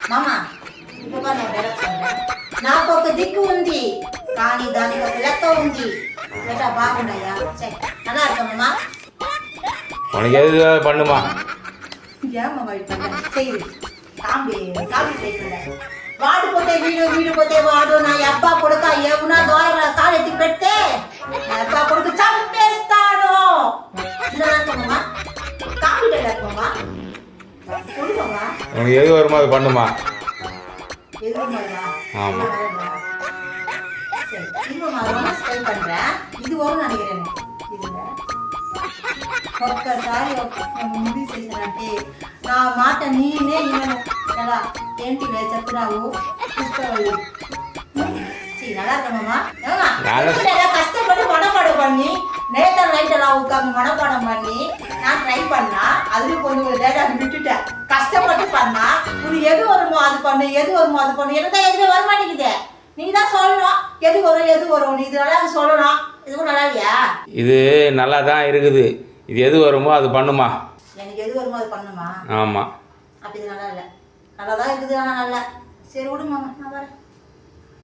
మామా ఇప్పుడు నేను డైరెక్ట్ சொல்றேன் నాకు ఒక దిక్కు ఉంది కానీ దానికి ఒక లెక్క ఉంది ఏటా బాగుండాయా சரி நல்லா இருக்கா மாமா உனக்கு எது பண்ணுமா ஏன் மாமா இப்ப செய்யுது காம்பி செய்யுது వాడిపోతే వీడు పోతే వాడు నా అబ్బా కొడుక ఏమునా దూరంగా కాలెత్తి పెడితే నా అబ్బా కొడుకు చంపేస్తాను இல்லைம்மா காம்பி இல்லைம்மா சொல்லுவாங்க உனக்கு எது வருமோ அது பண்ணுமா எது வருமா ஆமா சரி இன்னும் ரொம்ப ஸ்டை பண்றேன் இது வரும் நினைக்கிறேன் இதுல ఒక్కసారి ముందు చేసినంటే నా మాట నీనే ఇవ్వను కదా ఏంటి చెప్తున్నావు చూసుకోవాలి நல்லா இருக்கமாமா கஷ்டப்பட்டு மனப்பாடம் பண்ணி நேற்று நைட் எல்லாம் உட்காந்து மனப்பாடம் பண்ணி நான் ட்ரை பண்ணா அதுலயும் கொஞ்சம் லேட்டா விட்டுட்டேன் கஷ்டப்பட்டு பண்ணா உனக்கு எது வருமோ அது பண்ணு எனக்கு எதுவுமே வர மாட்டேங்குது நீங்க தான் சொல்லணும் எது வரும் இது நல்லா சொல்லணும் இதுவும் நல்லா இல்லையா இது நல்லா தான் இருக்குது இது எது வருமோ அது பண்ணுமா எனக்கு எது வருமோ அது பண்ணுமா ஆமா அப்ப இது நல்லா இல்லை நல்லா தான் இருக்குது ஆனால் நல்லா சரி விடுங்க மாமா நான் வரேன்